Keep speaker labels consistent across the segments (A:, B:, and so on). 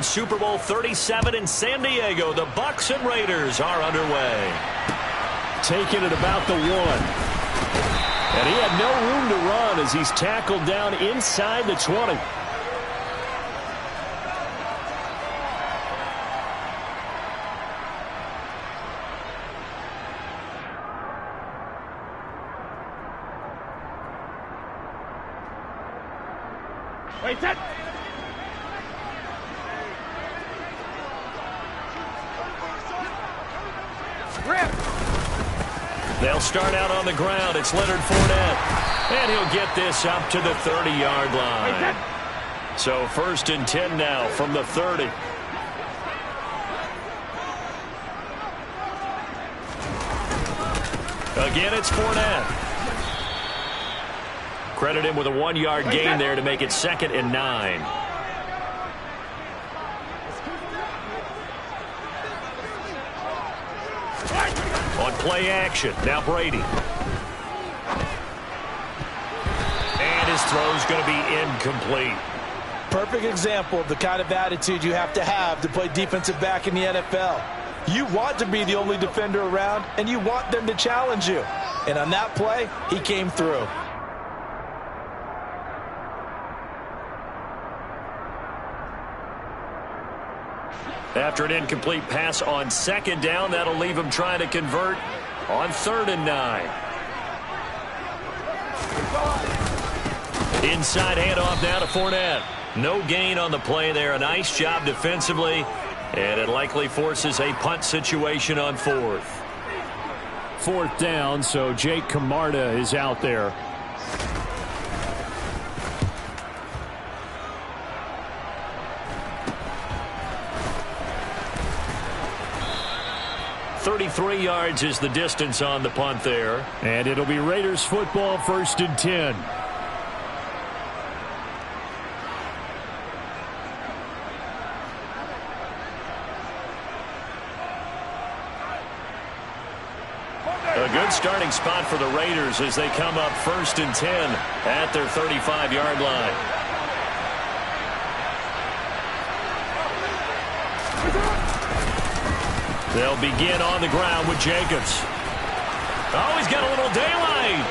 A: in Super Bowl 37 in San Diego. The Bucs and Raiders are underway.
B: Taking it about the 1. And he had no room to run as he's tackled down inside the 20.
C: Wait, that.
A: They'll start out on the ground. It's Leonard Fournette. And he'll get this up to the 30-yard line. So 1st and 10 now from the 30. Again, it's Fournette. Credit him with a 1-yard gain there to make it 2nd and 9. On play action, now Brady. And his throw's going to be incomplete.
D: Perfect example of the kind of attitude you have to play defensive back in the NFL. You want to be the only defender around, and you want them to challenge you. And on that play, he came through.
A: After an incomplete pass on 2nd down, that'll leave him trying to convert on 3rd and 9. Inside handoff now to Fournette. No gain on the play there. A nice job defensively, and it likely forces a punt situation on 4th.
B: 4th down, so Jake Camarda is out there.
A: .33 yards is the distance on the punt there.
B: And it'll be Raiders football, 1st and 10.
A: A good starting spot for the Raiders as they come up 1st and 10 at their 35-yard line. They'll begin on the ground with Jacobs. Oh, he's got a little daylight.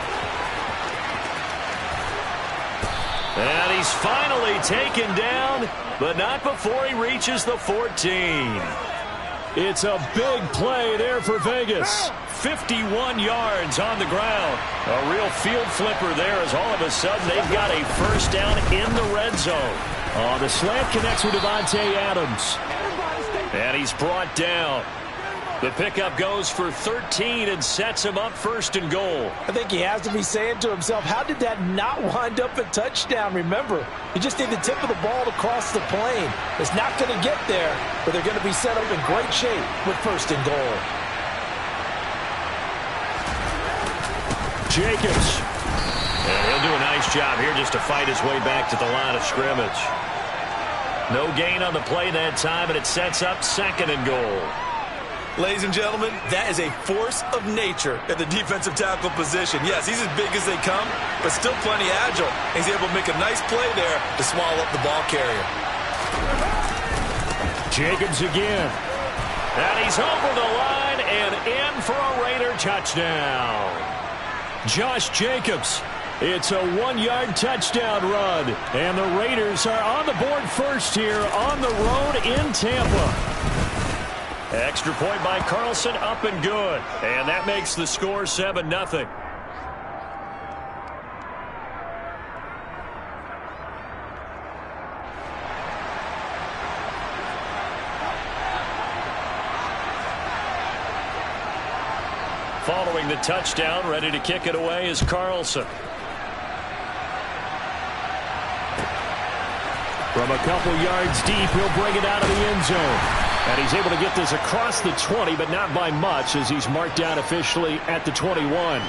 A: And he's finally taken down, but not before he reaches the 14.
B: It's a big play there for Vegas.
A: 51 yards on the ground. A real field flipper there as all of a sudden they've got a 1st down in the red zone.
B: Oh, the slant connects with Devontae Adams.
A: And he's brought down. The pickup goes for 13 and sets him up 1st and goal.
D: I think he has to be saying to himself, how did that not wind up a touchdown? Remember, you just need the tip of the ball to cross the plane. It's not going to get there, but they're going to be set up in great shape with 1st and goal.
B: Jacobs.
A: And he'll do a nice job here just to fight his way back to the line of scrimmage. No gain on the play that time, and it sets up 2nd and goal.
D: Ladies and gentlemen, that is a force of nature at the defensive tackle position. Yes, he's as big as they come, but still plenty agile. He's able to make a nice play there to swallow up the ball carrier.
B: Jacobs again.
A: And he's over the line and in for a Raider touchdown.
B: Josh Jacobs. It's a 1-yard touchdown run. And the Raiders are on the board first here on the road in Tampa.
A: Extra point by Carlson, up and good. And that makes the score 7-0. Following the touchdown, ready to kick it away is Carlson.
B: From a couple yards deep, he'll bring it out of the end zone. And he's able to get this across the 20, but not by much as he's marked down officially at the 21.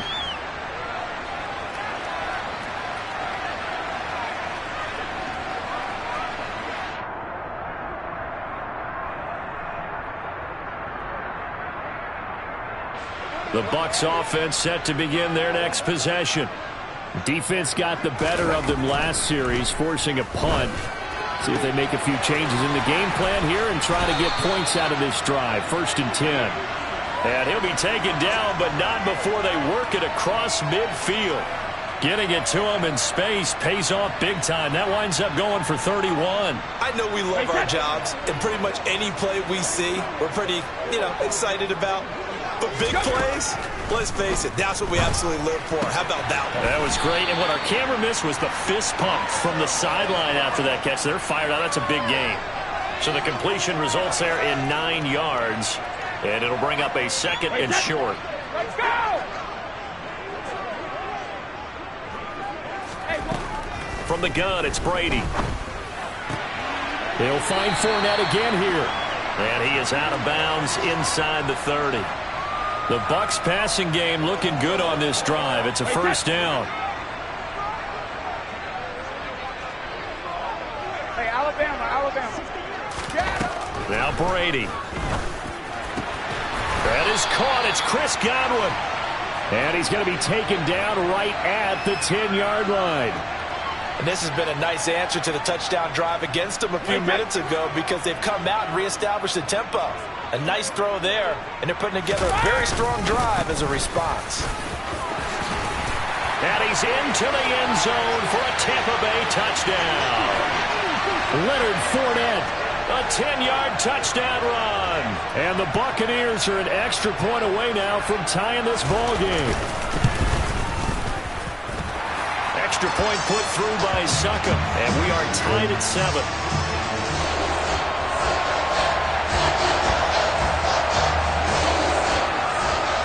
A: The Bucs offense set to begin their next possession.
B: Defense got the better of them last series, forcing a punt. See if they make a few changes in the game plan here and try to get points out of this drive. 1st and 10.
A: And he'll be taken down, but not before they work it across midfield. Getting it to him in space pays off big time. That winds up going for 31.
D: I know we love our jobs, and pretty much any play we see, we're pretty, excited about. But big plays, let's face it, that's what we absolutely live for. How about that one?
A: That was great, and what our camera missed was the fist pump from the sideline after that catch. They're fired out. That's a big game. So the completion results there in 9 yards, and it'll bring up a 2nd and short.
C: Let's go!
A: From the gun, it's Brady.
B: They'll find Fournette again here.
A: And he is out of bounds inside the 30. The Bucs passing game looking good on this drive. It's a 1st down.
C: Hey, Alabama.
A: Now Brady. That is caught. It's Chris Godwin.
B: And he's going to be taken down right at the 10-yard line.
D: And this has been a nice answer to the touchdown drive against them a few minutes ago because they've come out and reestablished the tempo. A nice throw there, and they're putting together a very strong drive as a response.
A: And he's into the end zone for a Tampa Bay touchdown.
B: Leonard Fournette.
A: A 10-yard touchdown run.
B: And the Buccaneers are an extra point away now from tying this ball game.
A: Extra point put through by Succop, and we are tied at 7.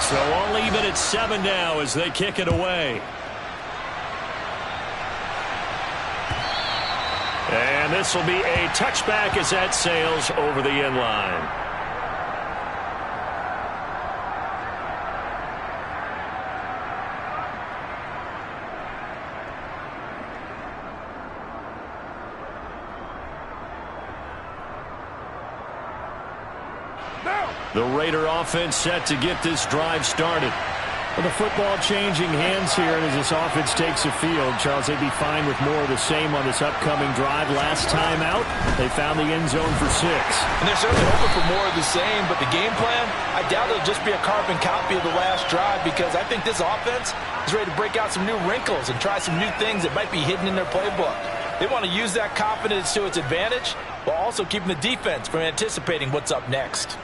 A: So all even at 7 now as they kick it away. And this will be a touchback as that sails over the end line. The Raider offense set to get this drive started.
B: Well, the football changing hands here, and as this offense takes the field, Charles, they'd be fine with more of the same on this upcoming drive. Last time out, they found the end zone for 6.
D: And they're certainly hoping for more of the same, but the game plan, I doubt it'll just be a carbon copy of the last drive because I think this offense is ready to break out some new wrinkles and try some new things that might be hidden in their playbook. They want to use that confidence to its advantage while also keeping the defense from anticipating what's up next.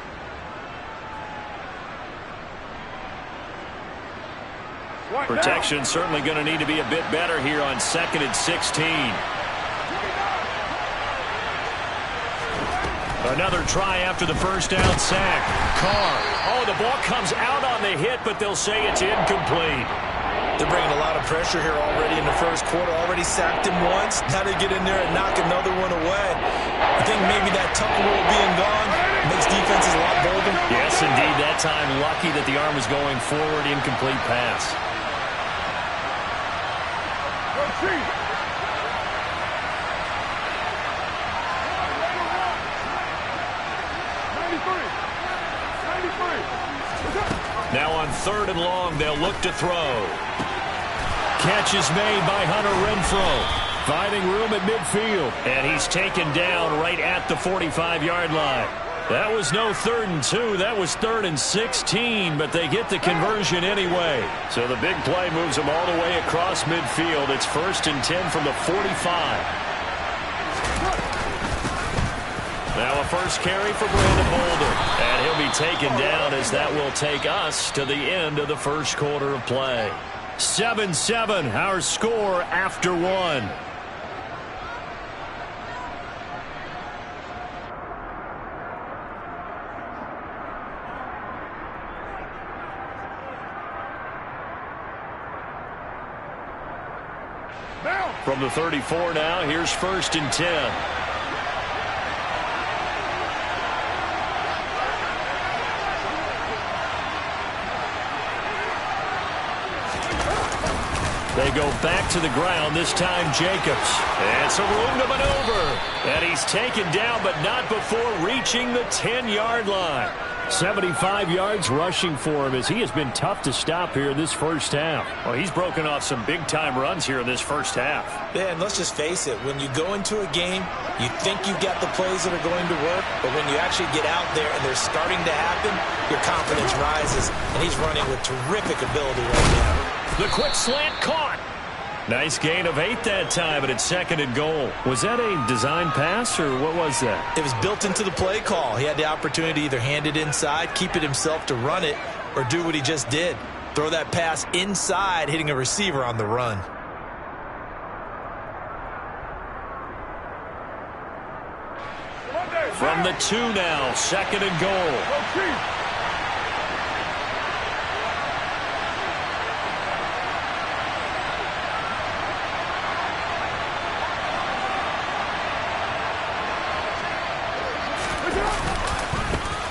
A: Protection certainly going to need to be a bit better here on 2nd and 16. Another try after the first down sack. Carr. Oh, the ball comes out on the hit, but they'll say it's incomplete.
D: They're bringing a lot of pressure here already in the first quarter. Already sacked him once. Now they get in there and knock another one away. I think maybe that tuck rule being gone makes defenses a lot bolder.
A: Yes, indeed. That time lucky that the arm was going forward. Incomplete pass. Now on 3rd and long, they'll look to throw.
B: Catch is made by Hunter Renfrow. Finding room at midfield.
A: And he's taken down right at the 45-yard line. That was no 3rd and 2. That was 3rd and 16, but they get the conversion anyway. So the big play moves them all the way across midfield. It's 1st and 10 from the 45. Now a first carry for Brandon Bolden. And he'll be taken down as that will take us to the end of the first quarter of play. 7-7, our score after 1. From the 34 now, here's 1st and 10. They go back to the ground, this time Jacobs. And some room to maneuver. And he's taken down, but not before reaching the 10-yard line.
B: 75 yards rushing for him as he has been tough to stop here in this first half.
A: Well, he's broken off some big-time runs here in this first half.
D: Yeah, and let's just face it. When you go into a game, you think you've got the plays that are going to work, but when you actually get out there and they're starting to happen, your confidence rises, and he's running with terrific ability right now.
A: The quick slant caught. Nice gain of 8 that time, but it's 2nd and goal.
B: Was that a design pass, or what was that?
D: It was built into the play call. He had the opportunity to either hand it inside, keep it himself to run it, or do what he just did. Throw that pass inside, hitting a receiver on the run.
A: From the 2 now, 2nd and goal.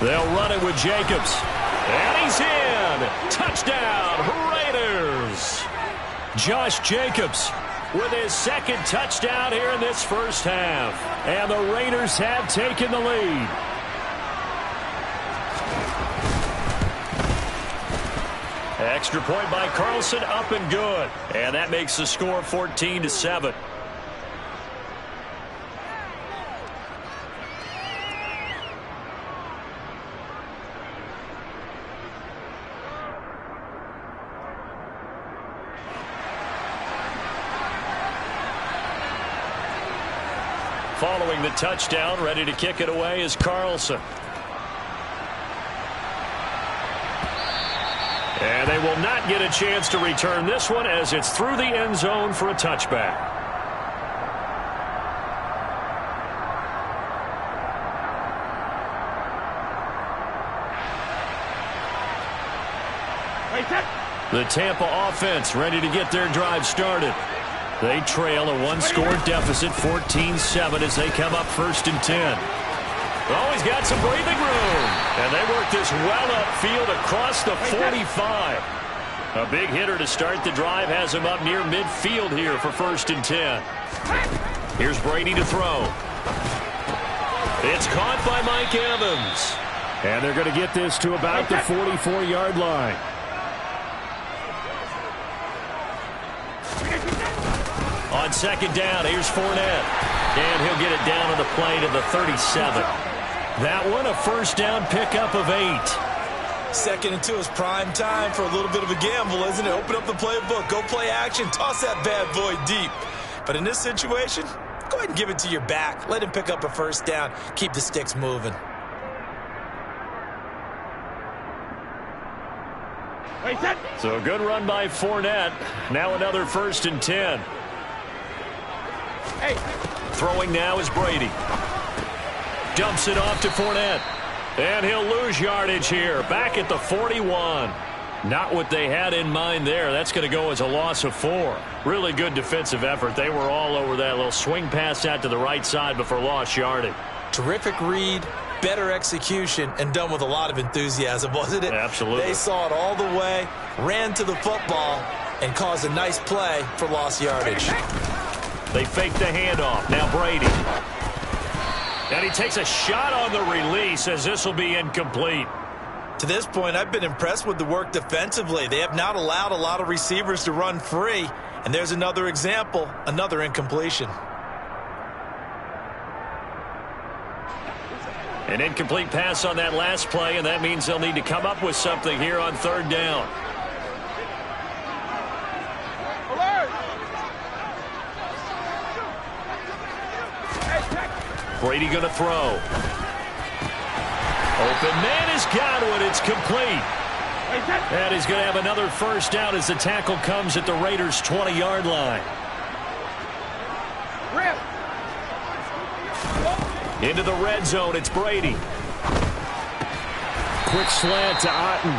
A: They'll run it with Jacobs. And he's in. Touchdown, Raiders. Josh Jacobs with his 2nd touchdown here in this first half.
B: And the Raiders have taken the lead.
A: Extra point by Carlson, up and good. And that makes the score 14-7. Following the touchdown, ready to kick it away is Carlson. And they will not get a chance to return this one as it's through the end zone for a touchback. The Tampa offense ready to get their drive started. They trail a 1-score deficit, 14-7, as they come up 1st and 10. Oh, he's got some breathing room. And they work this well upfield across the 45. A big hitter to start the drive has him up near midfield here for 1st and 10. Here's Brady to throw. It's caught by Mike Evans.
B: And they're going to get this to about the 44-yard line.
A: On 2nd down, here's Fournette. And he'll get it down on the play to the 37. That one, a 1st down pickup of 8.
D: 2nd and 2 is prime time for a little bit of a gamble, isn't it? Open up the playbook, go play action, toss that bad boy deep. But in this situation, go ahead and give it to your back. Let him pick up a 1st down. Keep the sticks moving.
A: So a good run by Fournette. Now another 1st and 10. Throwing now is Brady. Dumps it off to Fournette. And he'll lose yardage here. Back at the 41. Not what they had in mind there. That's going to go as a loss of 4. Really good defensive effort. They were all over that little swing pass out to the right side before lost yardage.
D: Terrific read, better execution, and done with a lot of enthusiasm, wasn't it?
A: Absolutely.
D: They saw it all the way, ran to the football, and caused a nice play for lost yardage.
A: They fake the handoff. Now Brady. And he takes a shot on the release as this will be incomplete.
D: To this point, I've been impressed with the work defensively. They have not allowed a lot of receivers to run free. And there's another example, another incompletion.
A: An incomplete pass on that last play, and that means they'll need to come up with something here on 3rd down. Brady going to throw. Open man is Godwin. It's complete. And he's going to have another 1st down as the tackle comes at the Raiders' 20-yard line. Into the red zone, it's Brady.
B: Quick slant to Otten.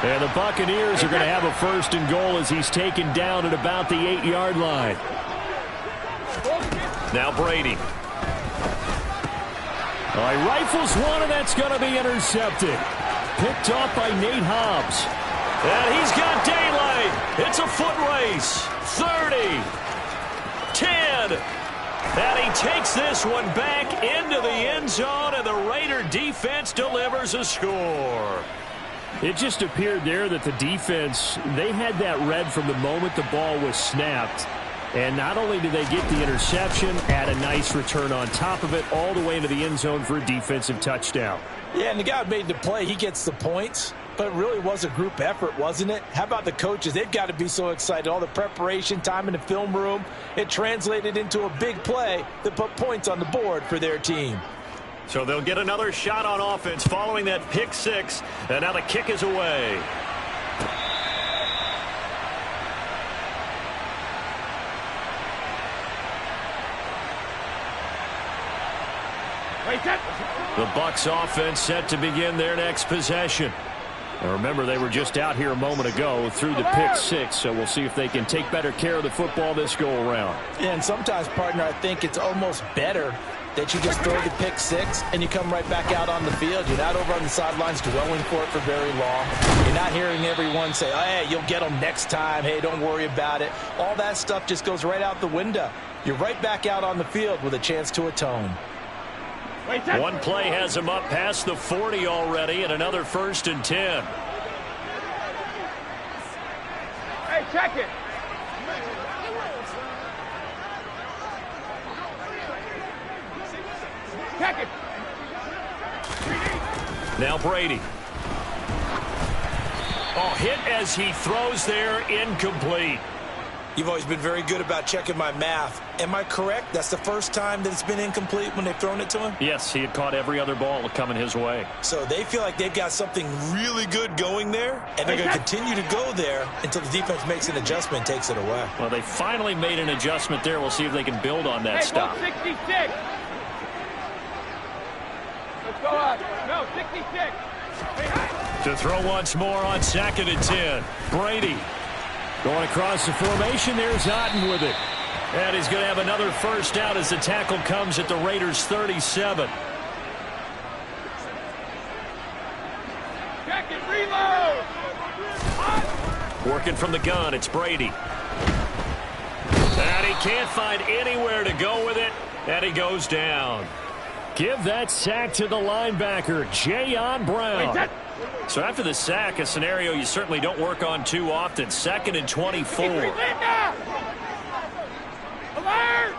B: And the Buccaneers are going to have a 1st and goal as he's taken down at about the 8-yard line.
A: Now Brady.
B: All right, rifles one, and that's going to be intercepted. Picked off by Nate Hobbs.
A: And he's got daylight. It's a foot race. 30. 10. And he takes this one back into the end zone, and the Raider defense delivers a score.
B: It just appeared there that the defense, they had that read from the moment the ball was snapped. And not only did they get the interception, add a nice return on top of it, all the way into the end zone for a defensive touchdown.
D: Yeah, and the guy who made the play, he gets the points. But it really was a group effort, wasn't it? How about the coaches? They've got to be so excited. All the preparation, time in the film room, it translated into a big play that put points on the board for their team.
A: So they'll get another shot on offense following that pick six. And now the kick is away. The Bucs offense set to begin their next possession. Now remember, they were just out here a moment ago through the pick six, so we'll see if they can take better care of the football this go-around.
D: Yeah, and sometimes, partner, I think it's almost better that you just throw the pick six and you come right back out on the field. You're not over on the sidelines dwelling for it for very long. You're not hearing everyone say, oh, hey, you'll get them next time. Hey, don't worry about it. All that stuff just goes right out the window. You're right back out on the field with a chance to atone.
A: One play has him up past the 40 already, and another 1st and 10.
C: Hey, check it. Check it.
A: Now Brady. Oh, hit as he throws there, incomplete.
D: You've always been very good about checking my math. Am I correct? That's the first time that it's been incomplete when they've thrown it to him?
A: Yes, he had caught every other ball coming his way.
D: So they feel like they've got something really good going there, and they're going to continue to go there until the defense makes an adjustment and takes it away.
A: Well, they finally made an adjustment there. We'll see if they can build on that stop.
C: 66. Let's go up. No, 66.
A: To throw once more on 2nd and 10. Brady. Going across the formation, there's Otten with it. And he's going to have another first down as the tackle comes at the Raiders' 37.
C: Check it, reload.
A: Working from the gun, it's Brady. And he can't find anywhere to go with it, and he goes down.
B: Give that sack to the linebacker, Jayon Brown.
A: So after the sack, a scenario you certainly don't work on too often. 2nd and 24.
C: Alert! Alert!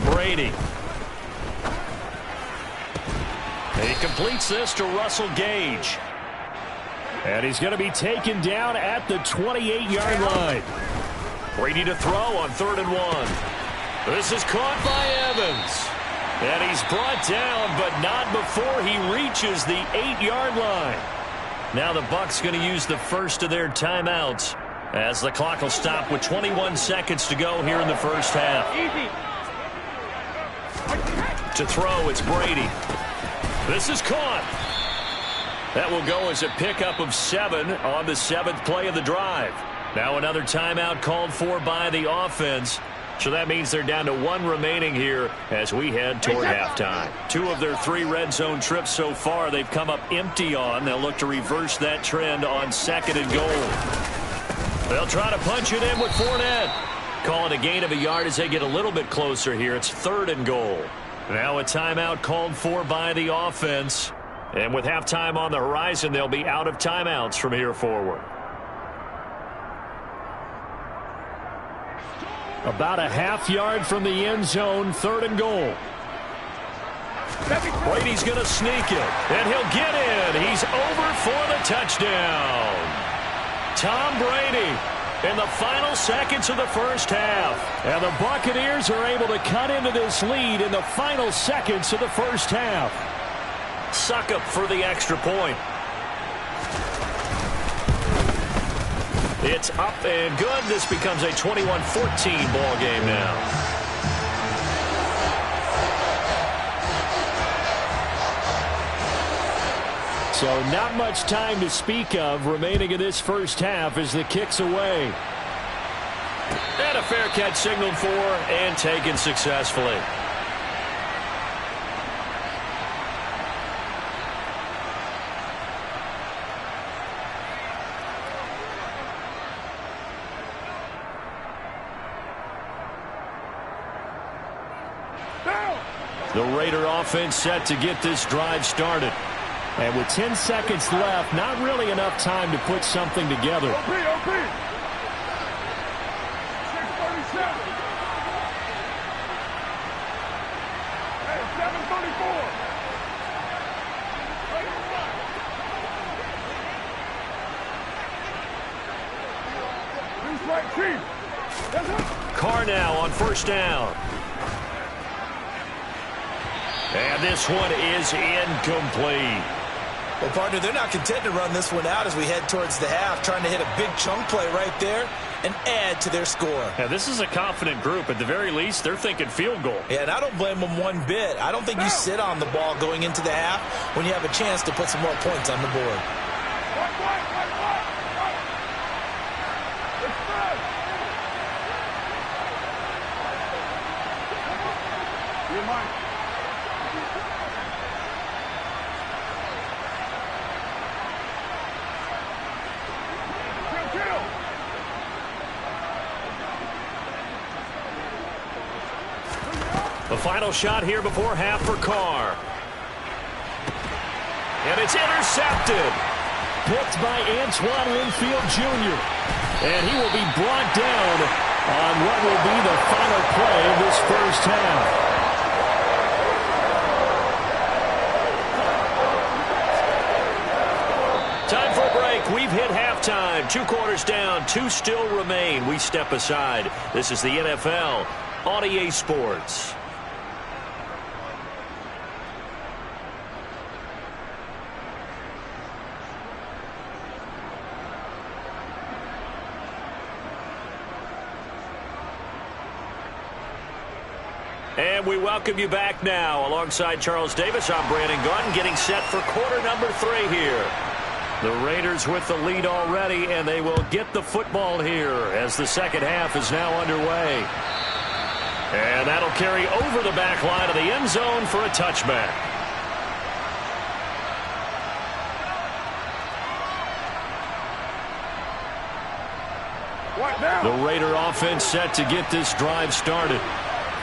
A: Brady. He completes this to Russell Gage.
B: And he's going to be taken down at the 28-yard line.
A: Brady to throw on 3rd and 1. This is caught by Evans. And he's brought down, but not before he reaches the 8-yard line. Now the Bucs going to use the first of their timeouts as the clock will stop with 21 seconds to go here in the first half.
C: Easy.
A: To throw, it's Brady. This is caught. That will go as a pickup of 7 on the 7th play of the drive. Now another timeout called for by the offense. So that means they're down to 1 remaining here as we head toward halftime. 2 of their 3 red zone trips so far they've come up empty on. They'll look to reverse that trend on 2nd and goal. They'll try to punch it in with Fournette. Call it a gain of a yard as they get a little bit closer here. It's 3rd and goal. Now a timeout called for by the offense. And with halftime on the horizon, they'll be out of timeouts from here forward.
B: About a half-yard from the end zone, 3rd and goal.
A: Brady's going to sneak it, and he'll get in. He's over for the touchdown. Tom Brady in the final seconds of the first half.
B: And the Buccaneers are able to cut into this lead in the final seconds of the first half.
A: Suck up for the extra point. It's up and good. This becomes a 21-14 ball game now.
B: So not much time to speak of remaining in this first half as the kick's away.
A: And a fair catch signaled for and taken successfully. The Raider offense set to get this drive started.
B: And with 10 seconds left, not really enough time to put something together.
C: OP, OP. 637. Hey, 734. Who's right, Chief? Yes, sir.
A: Carr now on first down. And this one is incomplete.
D: Well, partner, they're not content to run this one out as we head towards the half, trying to hit a big chunk play right there and add to their score.
A: Yeah, this is a confident group. At the very least, they're thinking field goal.
D: Yeah, and I don't blame them one bit. I don't think you sit on the ball going into the half when you have a chance to put some more points on the board.
C: It's good. You mind? Kill.
A: The final shot here before half for Carr. And it's intercepted.
B: Picked by Antoine Winfield Jr. And he will be brought down on what will be the final play of this first half.
A: Time for a break. We've hit halftime. 2 quarters down. 2 still remain. We step aside. This is the NFL on EA Sports. And we welcome you back now. Alongside Charles Davis, I'm Brandon Gaudin, getting set for quarter number 3 here. The Raiders with the lead already, and they will get the football here as the second half is now underway. And that'll carry over the back line of the end zone for a touchback. The Raider offense set to get this drive started.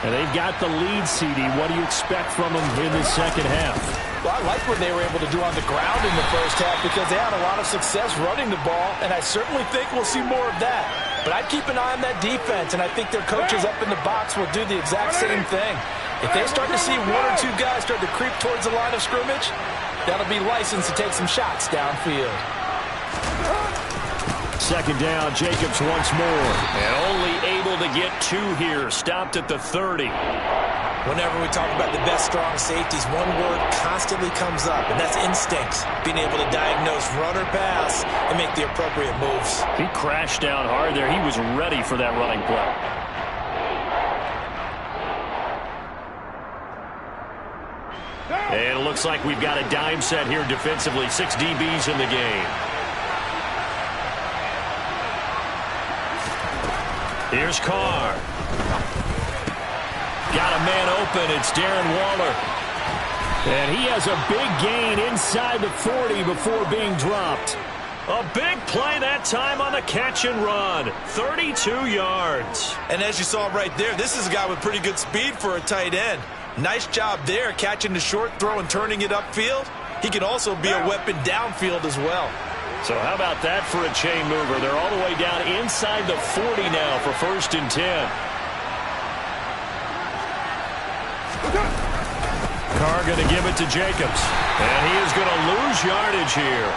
B: And they've got the lead, CD. What do you expect from them in the second half?
D: Well, I like what they were able to do on the ground in the first half because they had a lot of success running the ball, and I certainly think we'll see more of that. But I'd keep an eye on that defense, and I think their coaches up in the box will do the exact same thing. If they start to see 1 or 2 guys start to creep towards the line of scrimmage, that'll be licensed to take some shots downfield.
B: Second down, Jacobs once more.
A: And only able to get 2 here. Stopped at the 30.
D: Whenever we talk about the best strong safeties, one word constantly comes up, and that's instincts. Being able to diagnose run or pass and make the appropriate moves.
A: He crashed down hard there. He was ready for that running play. And it looks like we've got a dime set here defensively. 6 DBs in the game. Here's Carr. Got a man open. It's Darren Waller.
B: And he has a big gain inside the 40 before being dropped.
A: A big play that time on the catch and run. 32 yards.
D: And as you saw right there, this is a guy with pretty good speed for a tight end. Nice job there, catching the short throw and turning it upfield. He can also be a weapon downfield as well.
A: So how about that for a chain mover? They're all the way down inside the 40 now for 1st and 10. Carr going to give it to Jacobs. And he is going to lose yardage here.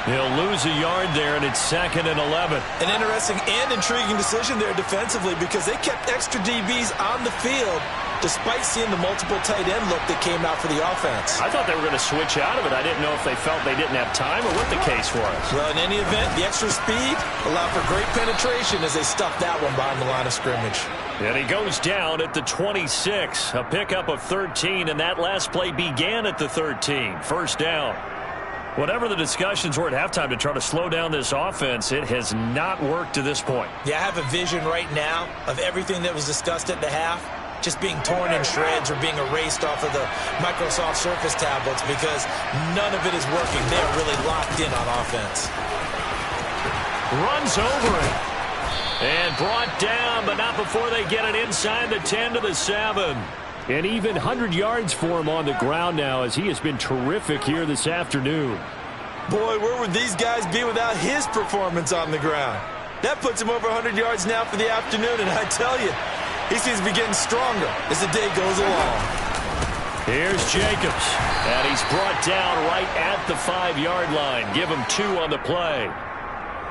A: He'll lose a yard there, and it's 2nd and 11.
D: An interesting and intriguing decision there defensively because they kept extra DBs on the field despite seeing the multiple tight end look that came out for the offense.
A: I thought they were going to switch out of it. I didn't know if they felt they didn't have time or what the case was.
D: Well, in any event, the extra speed allowed for great penetration as they stuffed that one behind the line of scrimmage.
A: And he goes down at the 26. A pickup of 13, and that last play began at the 13. 1st down. Whatever the discussions were at halftime to try to slow down this offense, it has not worked to this point.
D: Yeah, I have a vision right now of everything that was discussed at the half just being torn in shreds or being erased off of the Microsoft Surface tablets because none of it is working. They're really locked in on offense.
A: Runs over it. And brought down, but not before they get it inside the 10 to the 7.
B: And even 100 yards for him on the ground now, as he has been terrific here this afternoon.
D: Boy, where would these guys be without his performance on the ground? That puts him over 100 yards now for the afternoon, and I tell you, he seems to be getting stronger as the day goes along.
A: Here's Jacobs, and he's brought down right at the 5-yard line. Give him 2 on the play.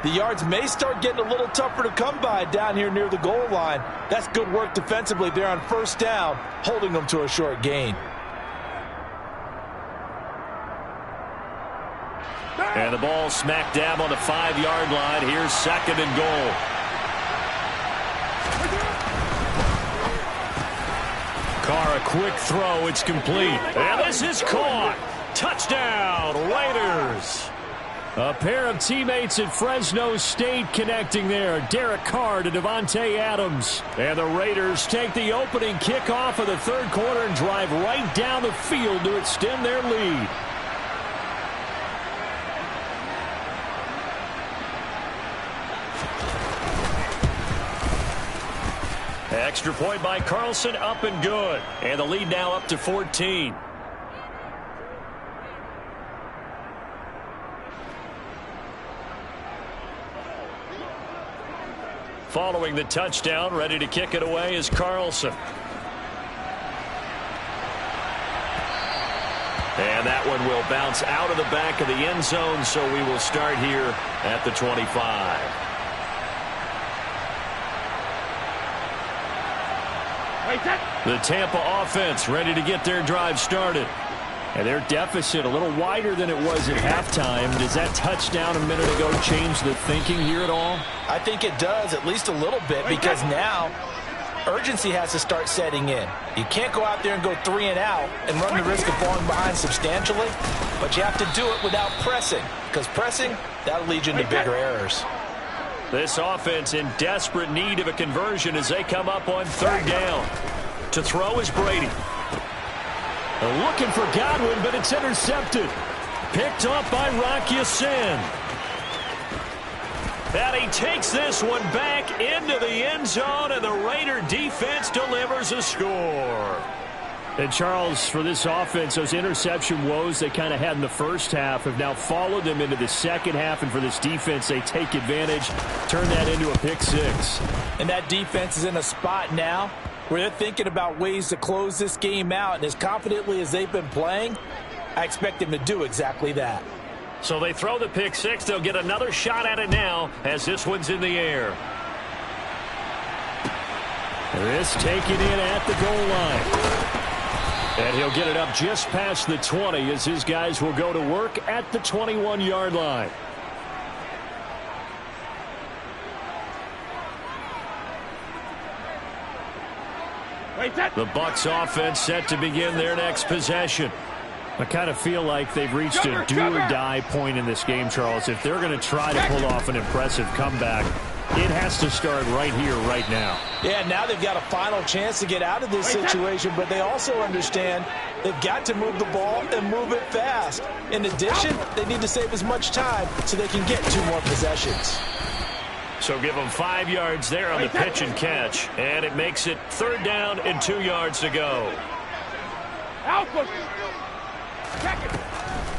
D: The yards may start getting a little tougher to come by down here near the goal line. That's good work defensively there on first down, holding them to a short gain.
A: And the ball smack dab on the 5-yard line. Here's 2nd and goal. Carr, a quick throw. It's complete. And this is caught. Touchdown, Raiders.
B: A pair of teammates at Fresno State connecting there. Derek Carr to Devontae Adams. And the Raiders take the opening kickoff of the third quarter and drive right down the field to extend their lead.
A: Extra point by Carlson, up and good. And the lead now up to 14. Following the touchdown, ready to kick it away is Carlson. And that one will bounce out of the back of the end zone, so we will start here at the 25. The Tampa offense ready to get their drive started. And their deficit a little wider than it was at halftime. Does that touchdown a minute ago change the thinking here at all?
D: I think it does, at least a little bit, because now urgency has to start setting in. You can't go out there and go 3 and out and run the risk of falling behind substantially, but you have to do it without pressing, because pressing, that'll lead you into bigger errors.
A: This offense in desperate need of a conversion as they come up on 3rd down. To throw is Brady.
B: Looking for Godwin, but it's intercepted.
A: Picked up by Rock Ya-Sin. And he takes this one back into the end zone, and the Raider defense delivers a score.
B: And Charles, for this offense, those interception woes they kind of had in the first half have now followed them into the second half, and for this defense, they take advantage, turn that into a pick 6.
D: And that defense is in a spot now where they're thinking about ways to close this game out, and as confidently as they've been playing, I expect them to do exactly that.
A: So they throw the pick 6. They'll get another shot at it now as this one's in the air.
B: This taken in at the goal line. And he'll get it up just past the 20 as his guys will go to work at the 21-yard line.
A: The Bucs offense set to begin their next possession.
B: I kind of feel like they've reached a do-or-die point in this game, Charles. If they're going to try to pull off an impressive comeback, it has to start right here, right now.
D: Yeah, now they've got a final chance to get out of this situation, but they also understand they've got to move the ball and move it fast. In addition, they need to save as much time so they can get 2 more possessions.
A: So give them 5 yards there on the pitch and catch, and it makes it 3rd down and 2 yards to go.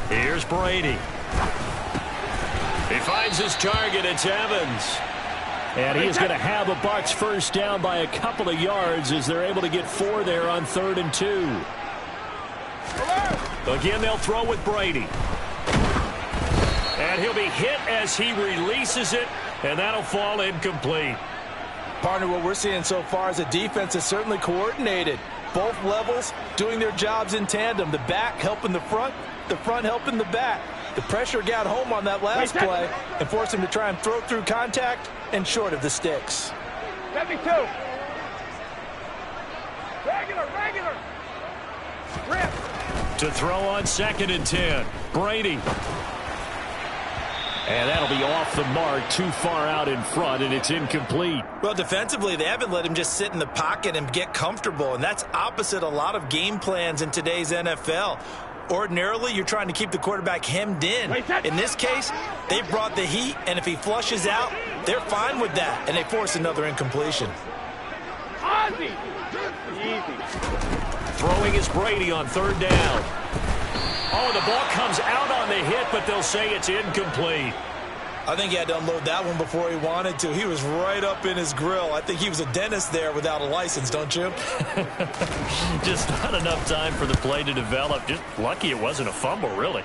A: Here's Brady. He finds his target. It's Evans.
B: And he is going to have a Bucs first down by a couple of yards as they're able to get 4 there on 3rd and 2.
A: Again, they'll throw with Brady. And he'll be hit as he releases it, and that'll fall incomplete.
D: Partner, what we're seeing so far is a defense that's certainly coordinated. Both levels doing their jobs in tandem. The back helping the front helping the back. The pressure got home on that last play and forced him to try and throw through contact and short of the sticks.
C: 72. Regular. Rip.
A: To throw on 2nd and 10. Brady. And that'll be off the mark, too far out in front, and it's incomplete.
D: Well, defensively, they haven't let him just sit in the pocket and get comfortable, and that's opposite a lot of game plans in today's NFL. Ordinarily, you're trying to keep the quarterback hemmed in. In this case, they brought the heat, and if he flushes out, they're fine with that, and they force another incompletion.
C: Easy.
A: Throwing is Brady on third down. Oh, the ball comes out on the hit, but they'll say it's incomplete.
D: I think he had to unload that one before he wanted to. He was right up in his grill. I think he was a dentist there without a license, don't you?
A: Just not enough time for the play to develop. Just lucky it wasn't a fumble, really.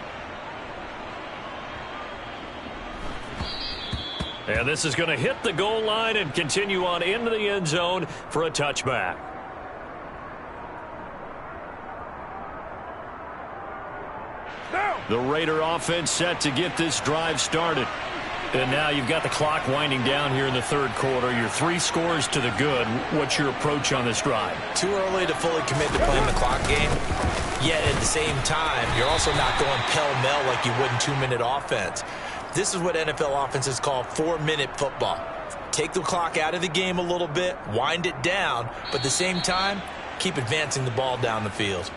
A: And this is going to hit the goal line and continue on into the end zone for a touchback. The Raider offense set to get this drive started. And now you've got the clock winding down here in the third quarter. You're 3 scores to the good. What's your approach on this drive?
D: Too early to fully commit to playing the clock game. Yet at the same time, you're also not going pell-mell like you would in 2-minute offense. This is what NFL offenses call 4-minute football. Take the clock out of the game a little bit, wind it down, but at the same time, keep advancing the ball down the field.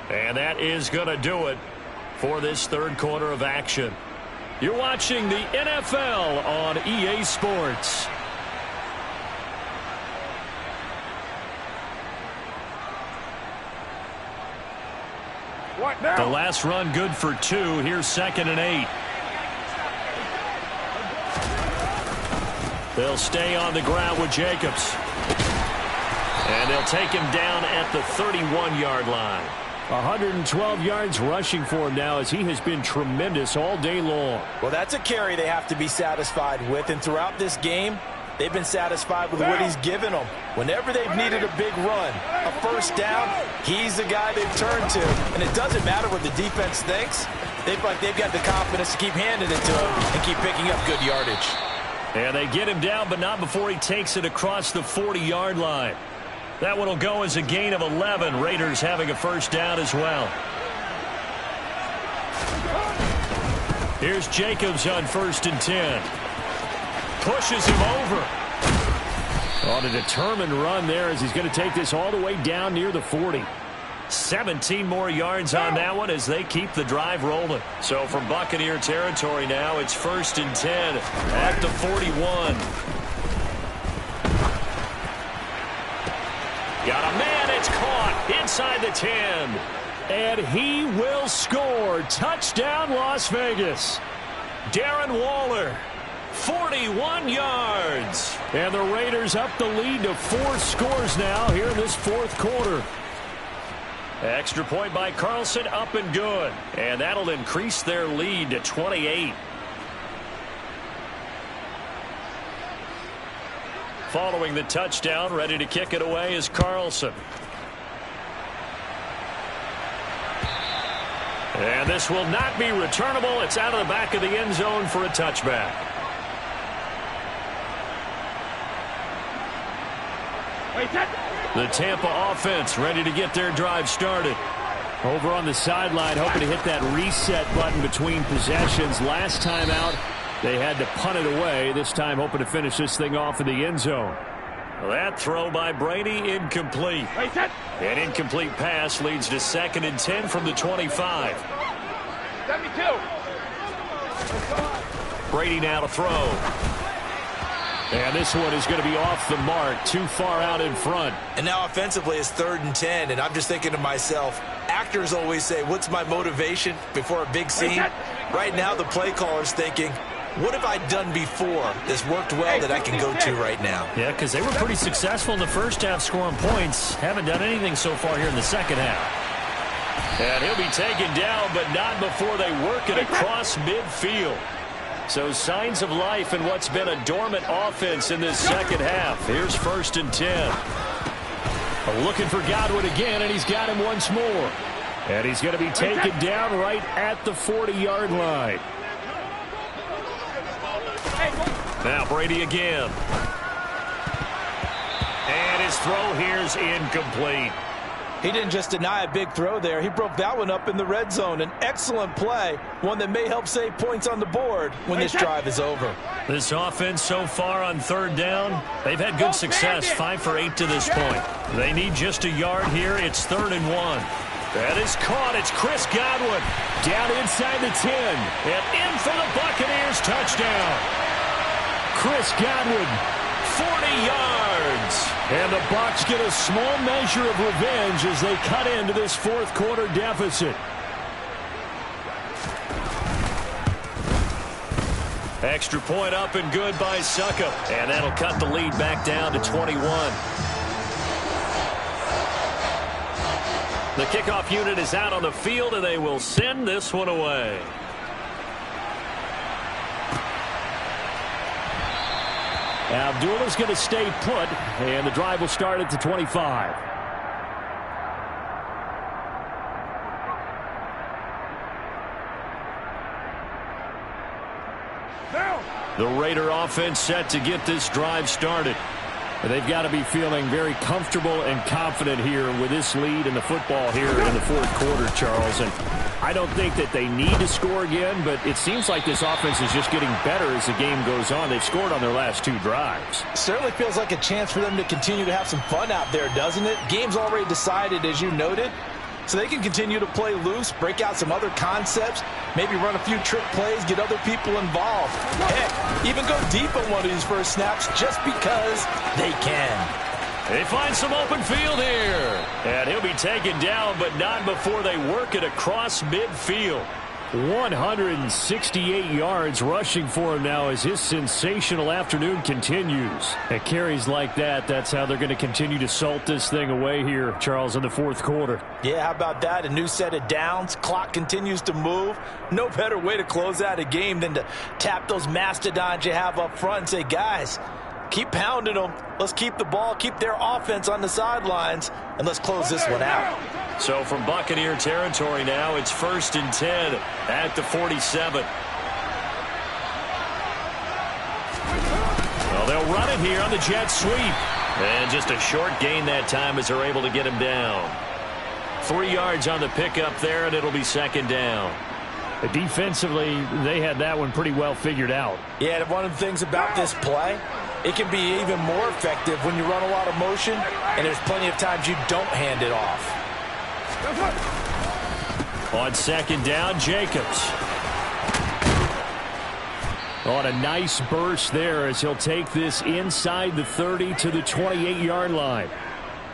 A: And that is going to do it for this third quarter of action. You're watching the NFL on EA Sports.
C: What now?
A: The last run good for 2. Here's 2nd and 8. They'll stay on the ground with Jacobs. And they'll take him down at the 31-yard line.
B: 112 yards rushing for him now as he has been tremendous all day long.
D: Well, that's a carry they have to be satisfied with, and throughout this game, they've been satisfied with what he's given them. Whenever they've needed a big run, a first down, he's the guy they've turned to. And it doesn't matter what the defense thinks. They've got the confidence to keep handing it to him and keep picking up good yardage.
A: And they get him down, but not before he takes it across the 40-yard line. That one will go as a gain of 11. Raiders having a first down as well. Here's Jacobs on 1st and 10. Pushes him over. On a determined run there as he's going to take this all the way down near the 40. 17 more yards on that one as they keep the drive rolling. So from Buccaneer territory now, it's 1st and 10 at the 41. Got a man, it's caught inside the 10.
B: And he will score. Touchdown, Las Vegas.
A: Darren Waller, 41 yards.
B: And the Raiders up the lead to 4 scores now here in this fourth quarter.
A: Extra point by Carlson, up and good. And that'll increase their lead to 28. Following the touchdown, ready to kick it away is Carlson. And this will not be returnable. It's out of the back of the end zone for a touchback. The Tampa offense ready to get their drive started.
B: Over on the sideline, hoping to hit that reset button between possessions. Last time out, they had to punt it away. This time hoping to finish this thing off in the end zone.
A: That throw by Brady incomplete. An incomplete pass leads to 2nd and 10 from the 25.
C: 72.
A: Brady now to throw.
B: And this one is going to be off the mark, too far out in front.
D: And now offensively it's 3rd and 10, and I'm just thinking to myself, actors always say, what's my motivation before a big scene? Right now the play caller's thinking, what have I done before that's worked well that I can go to right now?
A: Yeah, because they were pretty successful in the first half scoring points. Haven't done anything so far here in the second half. And he'll be taken down, but not before they work it across midfield. So signs of life in what's been a dormant offense in this second half. Here's 1st and 10.
B: Looking for Godwin again, and he's got him once more. And he's going to be taken down right at the 40-yard line.
A: Now Brady again. And his throw here's incomplete.
D: He didn't just deny a big throw there. He broke that one up in the red zone. An excellent play, one that may help save points on the board when this drive is over.
A: This offense so far on 3rd down, they've had good success, 5 for 8 to this point. They need just a yard here. It's 3rd and 1. That is caught. It's Chris Godwin.
B: Down inside the 10.
A: And in for the Buccaneers touchdown.
B: Chris Godwin,
A: 40 yards.
B: And the Bucs get a small measure of revenge as they cut into this fourth quarter deficit.
A: Extra point up and good by Suckup. And that'll cut the lead back down to 21. The kickoff unit is out on the field, and they will send this one away.
B: Abdullah's going to stay put, and the drive will start at the 25.
A: The Raider offense set to get this drive started.
B: They've got to be feeling very comfortable and confident here with this lead in the football here in the fourth quarter, Charles. And I don't think that they need to score again, but it seems like this offense is just getting better as the game goes on. They've scored on their last two drives.
D: Certainly feels like a chance for them to continue to have some fun out there, doesn't it? Game's already decided, as you noted. So they can continue to play loose, break out some other concepts, maybe run a few trick plays, get other people involved. Heck, even go deep on one of these first snaps just because they can.
A: They find some open field here. And he'll be taken down, but not before they work it across midfield.
B: 168 yards rushing for him now as his sensational afternoon continues. At carries like that, that's how they're going to continue to salt this thing away here, Charles, in the fourth quarter.
D: Yeah, how about that? A new set of downs. Clock continues to move. No better way to close out a game than to tap those mastodons you have up front and say, guys, keep pounding them. Let's keep the ball, keep their offense on the sidelines, and let's close this one out.
A: So from Buccaneer territory now, it's 1st and 10 at the 47. Well, they'll run it here on the jet sweep. And just a short gain that time as they're able to get him down. 3 yards on the pickup there, and it'll be 2nd down.
B: Defensively, they had that one pretty well figured out.
D: Yeah, and one of the things about this play, it can be even more effective when you run a lot of motion, and there's plenty of times you don't hand it off.
A: On 2nd down, Jacobs.
B: On a nice burst there as he'll take this inside the 30 to the 28-yard line.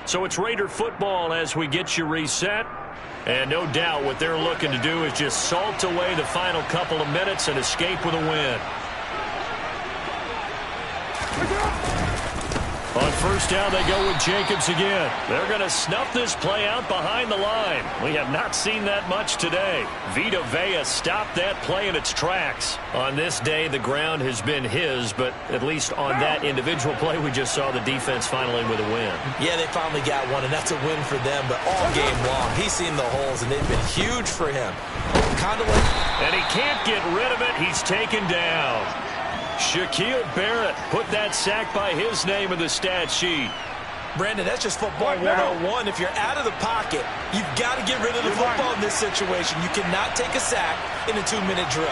A: So it's Raider football as we get you reset. And no doubt what they're looking to do is just salt away the final couple of minutes and escape with a win. On 1st down, they go with Jacobs again. They're going to snuff this play out behind the line. We have not seen that much today. Vita Vea stopped that play in its tracks. On this day, the ground has been his, but at least on that individual play, we just saw the defense finally with a win.
D: Yeah, they finally got one, and that's a win for them, but all game long, he's seen the holes, and they've been huge for him. Kind of like...
A: And he can't get rid of it. He's taken down. Shaquille Barrett put that sack by his name in the stat sheet.
D: Brandon, that's just football 101. If you're out of the pocket, you've got to get rid of the football in this situation. You cannot take a sack in a 2-minute drill.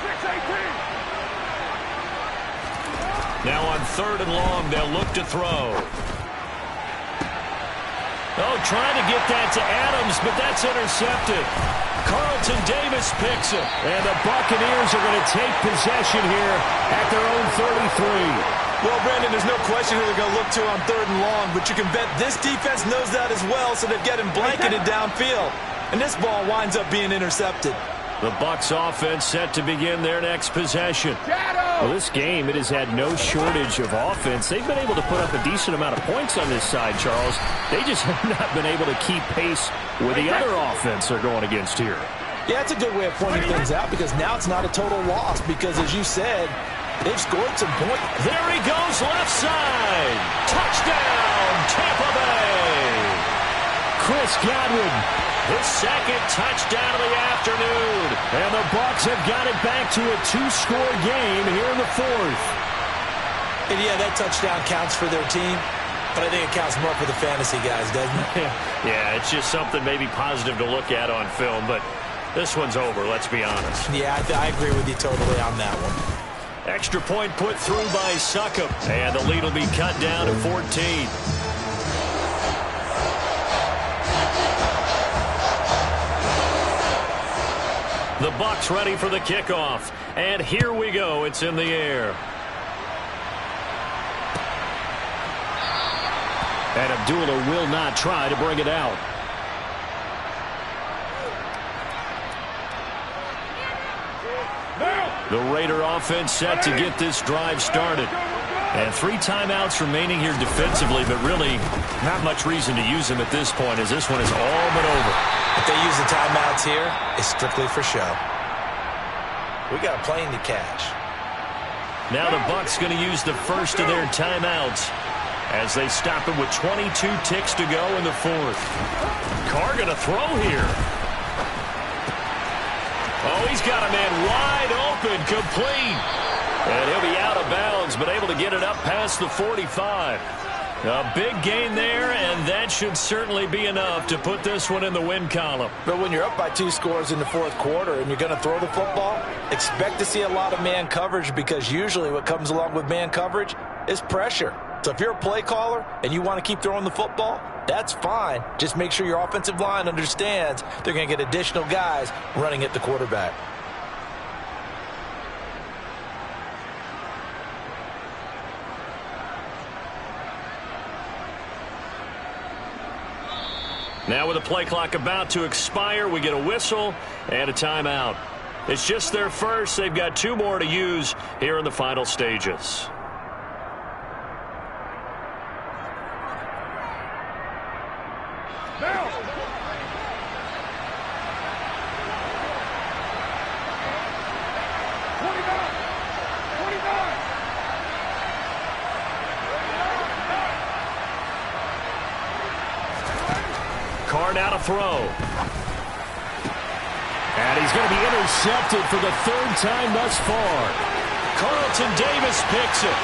C: 6-18.
A: Now on 3rd and long, they'll look to throw. Oh, trying to get that to Adams, but that's intercepted. Carlton Davis picks it. And the Buccaneers are going to take possession here at their own 33.
D: Well, Brandon, there's no question who they're going to look to on 3rd and long, but you can bet this defense knows that as well, so they've got him blanketed downfield. And this ball winds up being intercepted.
A: The Bucs offense set to begin their next possession.
B: Well, this game, it has had no shortage of offense. They've been able to put up a decent amount of points on this side, Charles. They just have not been able to keep pace with the other offense they're going against here.
D: Yeah, it's a good way of pointing things out because now it's not a total loss because, as you said, they've scored some points.
A: There he goes, left side. Touchdown, Tampa Bay.
B: Chris Godwin.
A: His 2nd touchdown of the afternoon.
B: And the Bucs have got it back to a 2-score game here in the 4th.
D: And yeah, that touchdown counts for their team, but I think it counts more for the fantasy guys, doesn't it?
A: Yeah, it's just something maybe positive to look at on film, but this one's over, let's be honest.
D: Yeah, I agree with you totally on that one.
A: Extra point put through by Suckup, and the lead will be cut down to 14. The Bucs ready for the kickoff And here we go. It's in the air.
B: And Abdullah will not try to bring it out.
A: The Raider offense set to get this drive started. And 3 timeouts remaining here defensively, but really not much reason to use them at this point as this one is all but over.
D: If they use the timeouts here, it's strictly for show. We got a plane to catch.
A: Now the Bucs going to use the first of their timeouts as they stop it with 22 ticks to go in the 4th. Carr going to throw here. Oh, he's got a man wide open, complete. And he'll be out of bounds, but able to get it up past the 45. A big gain there, and that should certainly be enough to put this one in the win column.
D: But when you're up by 2 scores in the 4th quarter and you're going to throw the football, expect to see a lot of man coverage, because usually what comes along with man coverage is pressure. So if you're a play caller and you want to keep throwing the football, that's fine. Just make sure your offensive line understands they're going to get additional guys running at the quarterback.
A: Now with the play clock about to expire, we get a whistle and a timeout. It's just their first. They've got 2 more to use here in the final stages. Carr now to throw.
B: And he's going to be intercepted for the 3rd time thus far.
A: Carlton Davis picks it.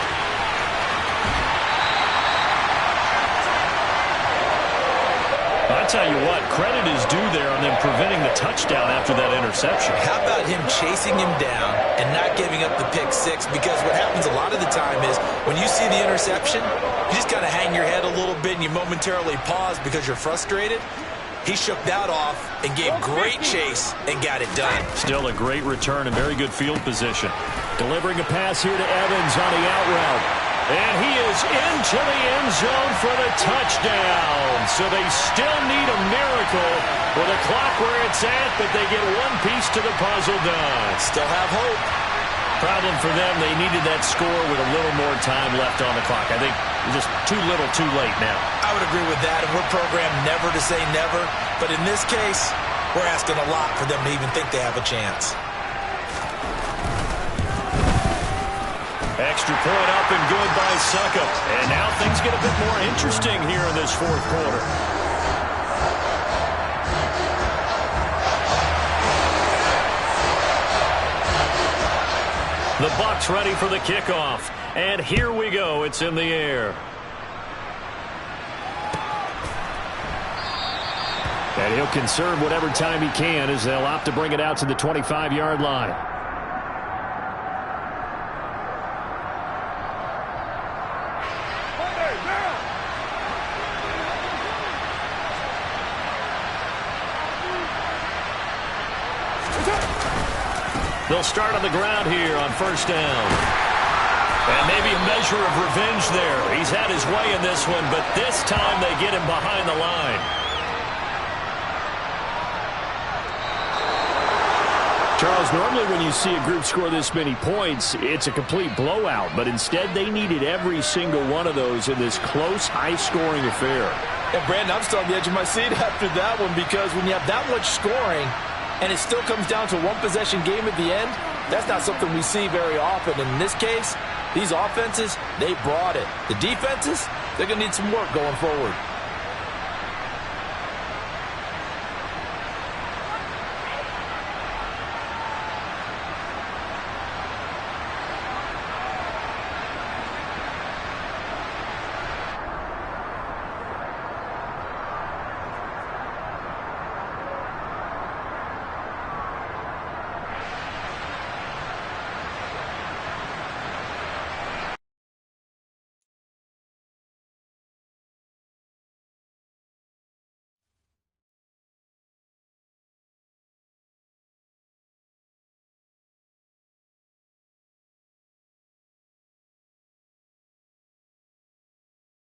A: I tell you what, credit is due there on them preventing the touchdown after that interception.
D: How about him chasing him down and not giving up the pick 6? Because what happens a lot of the time is when you see the interception, you just kind of hang your head a little bit and you momentarily pause because you're frustrated. He shook that off and gave great chase and got it done.
A: Still a great return and very good field position.
B: Delivering a pass here to Evans on the out route.
A: And he is into the end zone for the touchdown. So they still need a miracle with a clock where it's at, but they get one piece to the puzzle done.
D: Still have hope.
A: Problem for them, they needed that score with a little more time left on the clock. I think just too little, too late now.
D: I would agree with that, and we're programmed never to say never. But in this case, we're asking a lot for them to even think they have a chance.
A: Extra point up and good by Suckup. And now things get a bit more interesting here in this 4th quarter. The Bucs ready for the kickoff. And here we go. It's in the air.
B: And he'll conserve whatever time he can as they'll opt to bring it out to the 25-yard line.
A: They'll start on the ground here on 1st down. And maybe a measure of revenge there. He's had his way in this one, but this time they get him behind the line.
B: Charles, normally when you see a group score this many points, it's a complete blowout. But instead, they needed every single one of those in this close, high-scoring affair.
D: And, Brandon, I'm still on the edge of my seat after that one, because when you have that much scoring and it still comes down to one possession game at the end, that's not something we see very often. And in this case, these offenses, they brought it. The defenses, they're going to need some work going forward.